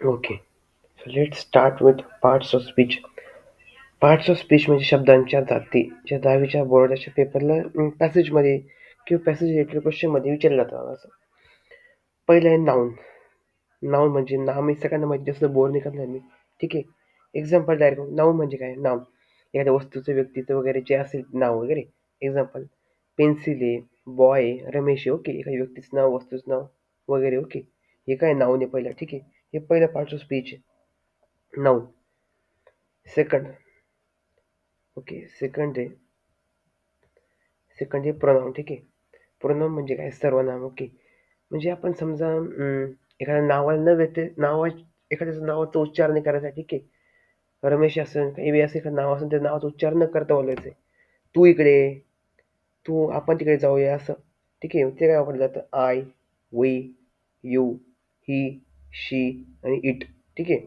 Okay. So let's start with parts of speech. Parts of speech म्हणजे शब्दांच्या जाती, ज्या 10वीच्या बोर्डाच्या पेपरला पॅसेजमध्ये किंवा पॅसेज रिलेटेड क्वेश्चनमध्ये विचारलं जातं असं. पहिलं आहे नाऊन. नाऊन म्हणजे नाम हे सगळ्यांना माहिती असतं, बोर नाही करणार मी. ठीक आहे. एक्झाम्पल डायरेक्ट नाऊन म्हणजे काय? नाव. एखाद्या वस्तूचं, व्यक्तीचं वगैरे जे असेल नाव वगैरे. एक्झाम्पल पेन्सिल आहे, बॉय आहे, रमेश आहे. ओके. एखाद्या व्यक्तीचं नाव, वस्तूचं नाव वगैरे. ओके. हे काय नाऊन आहे पहिलं. ठीक आहे. हे पहिलं पार्ट ऑफ स्पीच आहे. नाऊन. सेकंड. ओके. सेकंड आहे प्रोनाउन. ठीक आहे. प्रोनाउन म्हणजे काय? सर्वनाम. ओके. म्हणजे आपण समजा एखाद्या नावाला न व्यक्त एखाद्याचं नावाचा उच्चार नाही करायचा. ठीक आहे. रमेश असेल, काही बी असं एखादं नाव असेल, त्या नावाचा उच्चार न करता बोलायचं. तू इकडे ये, तू आपण तिकडे जाऊया असं. ठीक आहे. ते काय वापरलं जातं? आय, वी, यू, ही, शी आणि इट. ठीक आहे.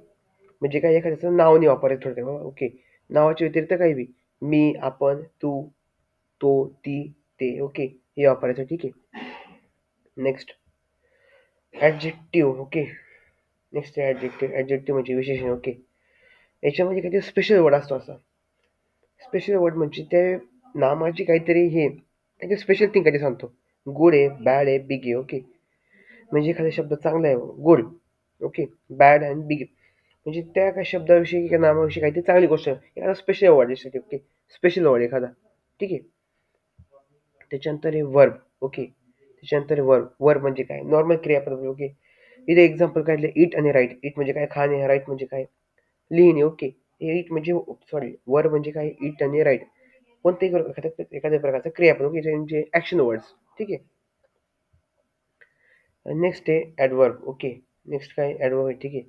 म्हणजे काय एखाद्याचं नाव नाही वापरायचं थोडक्यात बाबा. ओके. नावाच्या व्यतिरिक्त काही बी. मी, आपण, तू, तो, ती, ते. ओके. हे वापरायचं. ठीक आहे. Next adjective. ओके. नेक्स्ट आहे ॲडजेक्टिव्ह. ॲडजेक्टिव्ह म्हणजे विशेषण. ओके. याच्यामध्ये काहीतरी स्पेशल वर्ड असतो असा. स्पेशल वर्ड म्हणजे ते नामाची काहीतरी काहीतरी स्पेशल थिंग काहीतरी सांगतो. गुड आहे, बॅड आहे, बिग आहे. ओके. म्हणजे एखादा शब्द चांगला आहे, good. Okay. Bad and big. म्हणजे त्या काही शब्दाविषयी किंवा नामाविषयी काहीतरी चांगली गोष्ट आहे. एखादा स्पेशल वर्ड आहे. ओके. स्पेशल वर्ड एखादा. ठीक आहे. त्याच्यानंतर आहे वर्ब. ओके. त्याच्यानंतर वर्ब. वर्ब म्हणजे काय? नॉर्मल क्रियापद. ओके. इथे एक्झाम्पल काढले इट आणि राईट. इट म्हणजे काय? खाणे. राईट म्हणजे काय? लिहिणे. ओके. हे इट म्हणजे सॉरी वर्ब म्हणजे काय? इट आणि राईट. कोणत्याही एखाद्या प्रकारचा क्रियापद. ओके. म्हणजे ॲक्शन वर्ड्स. ठीक आहे. नेक्स्ट आहे ॲडवर्ब. ओके. नेक्स्ट काय? ॲडवर्ब आहे. ठीक आहे.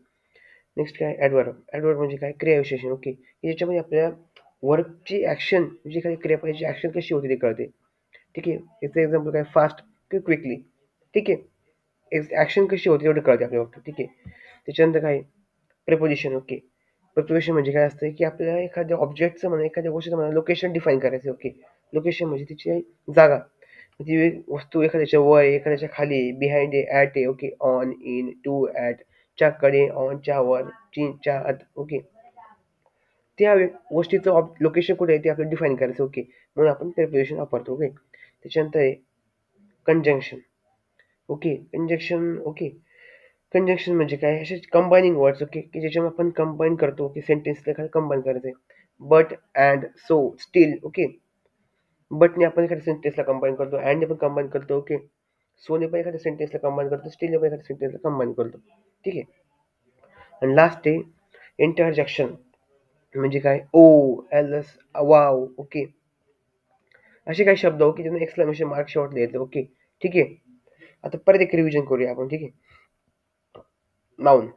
नेक्स्ट काय? ॲडवर्ब. ॲडवर्ब म्हणजे काय? क्रियाविशेषण. ओके. याच्यामध्ये आपल्याला वर्बची ॲक्शन म्हणजे एखाद्या क्रियापदाची ॲक्शन कशी होती ते कळते. ठीक आहे. याचं एक्झाम्पल काय? फास्ट किंवा क्विकली. ठीक आहे. ॲक्शन कशी होती तेवढी कळते आपल्याला फक्त. ठीक आहे. त्याच्यानंतर काय? प्रिपोजिशन. ओके. प्रिपोजिशन म्हणजे काय असतं, की आपल्याला एखाद्या ऑब्जेक्टचं म्हणा, एखाद्या गोष्टीचं म्हणा लोकेशन डिफाईन करायचं. ओके. लोकेशन म्हणजे तिची जागा. ती वस्तू एखाद्याच्या वर आहे, एखाद्याच्या खाली आहे, बिहाइंड आहे, ॲट आहे. Okay. On, in, to, at, च्या कडे, ऑन, च्या वर, च्या आत. ओके. त्या गोष्टीचं लोकेशन कुठे आहे ते आपल्याला डिफाईन करायचं. ओके. म्हणून आपण प्रिपोजिशन वापरतो. ओके. त्याच्यानंतर आहे conjunction. Okay. Conjunction. Okay. Conjunction म्हणजे काय? असे कंबायनिंग वर्ड्स. ओके. की ज्याच्यामध्ये आपण कंबाईन करतो. की सेंटेन्सला एखादं कंबाईन करायचं आहे. But, and, so, steel. Okay. बटने आपण एखाद्या सेंटेन्सला कंबाईन करतो. अँडने पण कंबाईन करतो. ओके. सोने पण एखाद्या सेंटेन्सला कंबाईन करतो. स्टीलने पण एखाद्या सेंटेन्सला कंबाईन करतो. ठीक आहे. आणि लास्ट आहे इंटरजेक्शन. म्हणजे काय? ओ, एल, एस, वाव. ओके. असे काही शब्द की त्यांना एक्सक्लेमेशन मार्क शेवटला येतं. ओके. ठीक आहे. आता परत एक रिव्हिजन करूया आपण. ठीक आहे. नाऊन.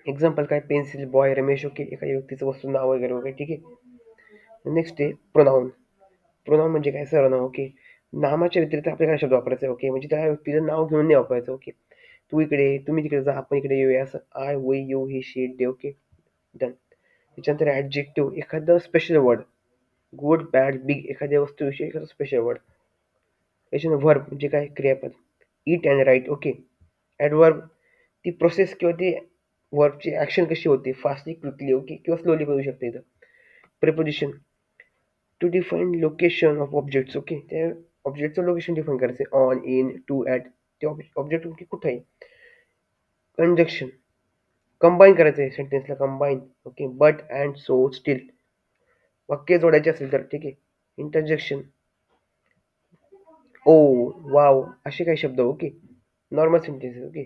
एक्झाम्पल काय? Pencil, boy, Ramesh. ओके. एखाद्या व्यक्तीचं, वस्तू, नाव वगैरे वगैरे. ठीक आहे. नेक्स्ट आहे प्रोनाऊन. प्रोनाऊन म्हणजे काय? सर्वनाम. ओके. नामाच्या व्यतिरिक्त आपल्याला काय शब्द वापरायचा आहे. ओके. म्हणजे त्या व्यक्तीचं नाव घेऊन नाही वापरायचं. ओके. तू इकडे, तुम्ही तिकडे जा, आपण इकडे येऊया असं. I, we, you, he, she, they. Okay. Done. त्याच्यानंतर ॲडजेक्टिव्ह एखादं special word. Good, bad, big एखाद्या वस्तूविषयी एखादं स्पेशल वर्ड. त्याच्यानंतर व्हर्ब म्हणजे काय? क्रियापद. Eat and write. Okay. Adverb ती प्रोसेस किंवा ती वर्बची ॲक्शन कशी होते, फास्टली, क्विकली. ओके. किंवा स्लोली करू शकते इथं. Preposition to define location of objects. Okay. त्या ऑब्जेक्टचं लोकेशन डिफाईन करायचं आहे. On, in, to, at. ते ऑब्जेक्ट कुठं आहे. कंजक्शन कंबाईन करायचं आहे सेंटेन्सला. Combine. Okay. But, and, so, still वाक्य जोडायचे असेल तर. ठीक आहे. इंटरजेक्शन ओ, वाव असे काही शब्द. ओके. Normal sentences. ओके.